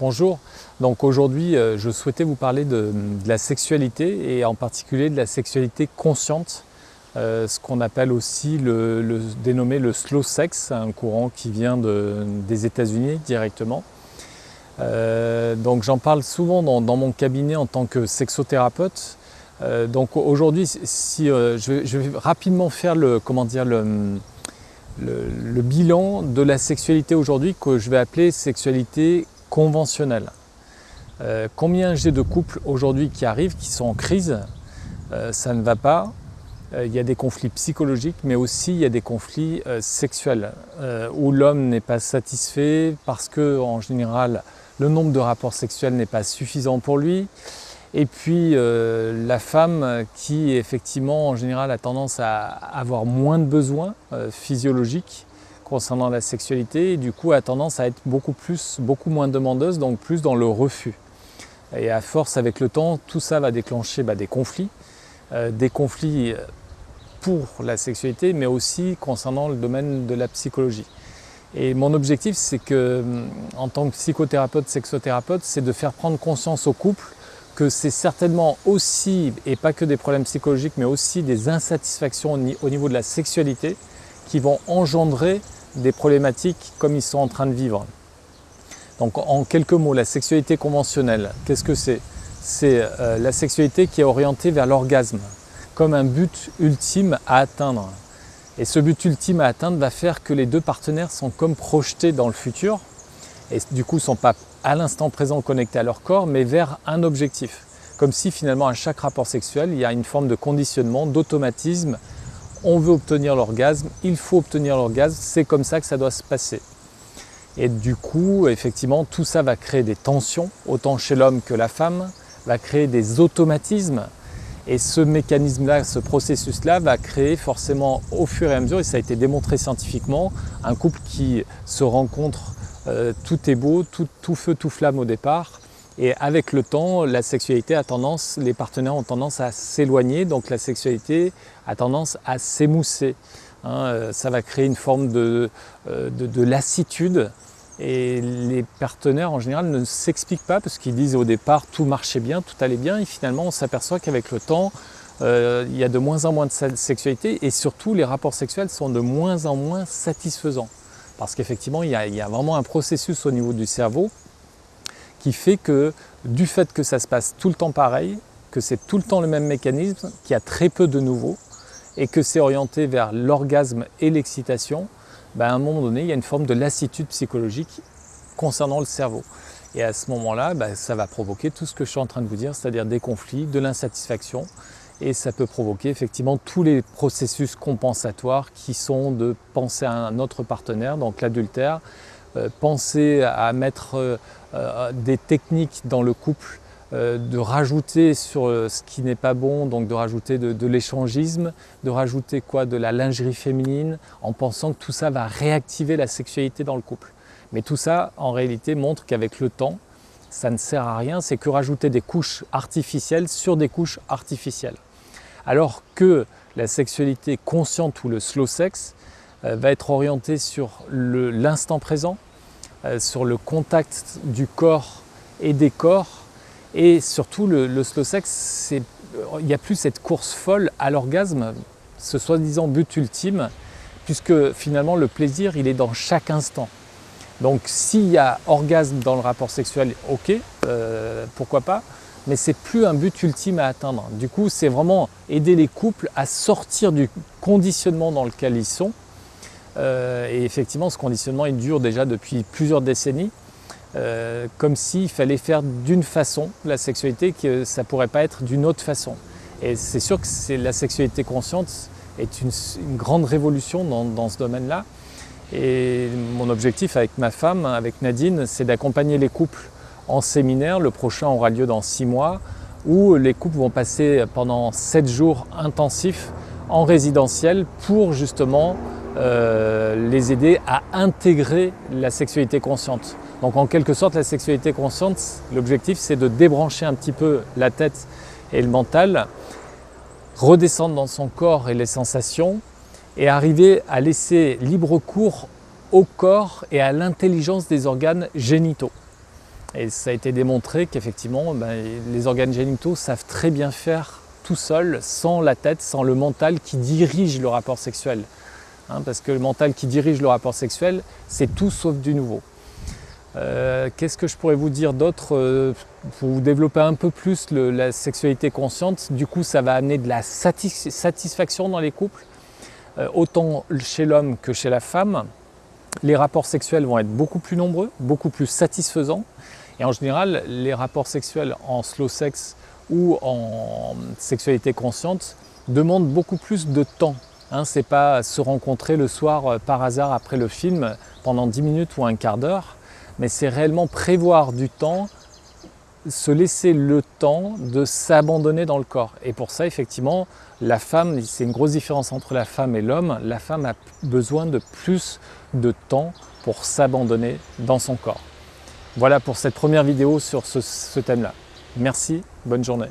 Bonjour, donc aujourd'hui je souhaitais vous parler de la sexualité et en particulier de la sexualité consciente, ce qu'on appelle aussi dénommé le slow sex, un courant qui vient des États-Unis directement. Donc j'en parle souvent dans mon cabinet en tant que sexothérapeute. Donc aujourd'hui, je vais rapidement faire le bilan de la sexualité aujourd'hui que je vais appeler sexualité conventionnelle. Combien j'ai de couples aujourd'hui qui arrivent, qui sont en crise, ça ne va pas. Il y a des conflits psychologiques, mais aussi il y a des conflits sexuels, où l'homme n'est pas satisfait parce que, en général, le nombre de rapports sexuels n'est pas suffisant pour lui. Et puis la femme qui, effectivement, en général, a tendance à avoir moins de besoins physiologiques concernant la sexualité, et du coup a tendance à être beaucoup moins demandeuse, donc plus dans le refus. Et à force, avec le temps, tout ça va déclencher des conflits pour la sexualité, mais aussi concernant le domaine de la psychologie. Et mon objectif, c'est que, en tant que psychothérapeute, sexothérapeute, c'est de faire prendre conscience aux couples que c'est certainement aussi, et pas que des problèmes psychologiques, mais aussi des insatisfactions au niveau de la sexualité qui vont engendrer des problématiques comme ils sont en train de vivre. Donc en quelques mots, la sexualité conventionnelle, qu'est-ce que c'est ? C'est la sexualité qui est orientée vers l'orgasme, comme un but ultime à atteindre. Et ce but ultime à atteindre va faire que les deux partenaires sont comme projetés dans le futur, et du coup ne sont pas à l'instant présent connectés à leur corps, mais vers un objectif. Comme si finalement à chaque rapport sexuel, il y a une forme de conditionnement, d'automatisme. On veut obtenir l'orgasme, il faut obtenir l'orgasme, c'est comme ça que ça doit se passer. Et du coup, effectivement, tout ça va créer des tensions, autant chez l'homme que la femme, va créer des automatismes. Et ce mécanisme-là, ce processus-là va créer forcément au fur et à mesure, et ça a été démontré scientifiquement, un couple qui se rencontre, tout est beau, tout feu, tout flamme au départ. Et avec le temps, la sexualité a tendance, les partenaires ont tendance à s'éloigner, donc la sexualité a tendance à s'émousser. Ça va créer une forme de lassitude, et les partenaires en général ne s'expliquent pas parce qu'ils disent au départ tout marchait bien, tout allait bien, et finalement on s'aperçoit qu'avec le temps, il y a de moins en moins de sexualité, et surtout les rapports sexuels sont de moins en moins satisfaisants. Parce qu'effectivement, il y a vraiment un processus au niveau du cerveau qui fait que, du fait que ça se passe tout le temps pareil, que c'est tout le temps le même mécanisme, qu'il y a très peu de nouveau, et que c'est orienté vers l'orgasme et l'excitation, à un moment donné, il y a une forme de lassitude psychologique concernant le cerveau. Et à ce moment-là, ça va provoquer tout ce que je suis en train de vous dire, c'est-à-dire des conflits, de l'insatisfaction, et ça peut provoquer effectivement tous les processus compensatoires qui sont de penser à un autre partenaire, donc l'adultère, penser à mettre des techniques dans le couple, de rajouter sur ce qui n'est pas bon, donc de rajouter de l'échangisme, de rajouter de la lingerie féminine, en pensant que tout ça va réactiver la sexualité dans le couple. Mais tout ça, en réalité, montre qu'avec le temps, ça ne sert à rien, c'est que rajouter des couches artificielles sur des couches artificielles. Alors que la sexualité consciente ou le slow sex va être orientée sur l'instant présent, sur le contact du corps et des corps, et surtout le slow sex, il n'y a plus cette course folle à l'orgasme, ce soi-disant but ultime, puisque finalement le plaisir il est dans chaque instant. Donc s'il y a orgasme dans le rapport sexuel, ok, pourquoi pas, mais c'est plus un but ultime à atteindre. Du coup, c'est vraiment aider les couples à sortir du conditionnement dans lequel ils sont. Et effectivement, ce conditionnement, il dure déjà depuis plusieurs décennies, comme s'il fallait faire d'une façon la sexualité, que ça ne pourrait pas être d'une autre façon. Et c'est sûr que la sexualité consciente est une grande révolution dans ce domaine-là. Et mon objectif avec ma femme, avec Nadine, c'est d'accompagner les couples en séminaire. Le prochain aura lieu dans 6 mois, où les couples vont passer pendant 7 jours intensifs en résidentiel pour justement les aider à intégrer la sexualité consciente. Donc en quelque sorte, la sexualité consciente, l'objectif c'est de débrancher un petit peu la tête et le mental, redescendre dans son corps et les sensations, et arriver à laisser libre cours au corps et à l'intelligence des organes génitaux. Et ça a été démontré qu'effectivement, les organes génitaux savent très bien faire tout seuls, sans la tête, sans le mental qui dirige le rapport sexuel. Parce que le mental qui dirige le rapport sexuel, c'est tout sauf du nouveau. Qu'est-ce que je pourrais vous dire d'autre pour vous développer un peu plus la sexualité consciente? Du coup, ça va amener de la satisfaction dans les couples, autant chez l'homme que chez la femme. Les rapports sexuels vont être beaucoup plus nombreux, beaucoup plus satisfaisants. Et en général, les rapports sexuels en slow sex ou en sexualité consciente demandent beaucoup plus de temps. C'est pas se rencontrer le soir par hasard après le film pendant 10 minutes ou un quart d'heure, mais c'est réellement prévoir du temps, se laisser le temps de s'abandonner dans le corps. Et pour ça, effectivement, la femme, c'est une grosse différence entre la femme et l'homme. La femme a besoin de plus de temps pour s'abandonner dans son corps. Voilà pour cette première vidéo sur ce thème-là. Merci, bonne journée.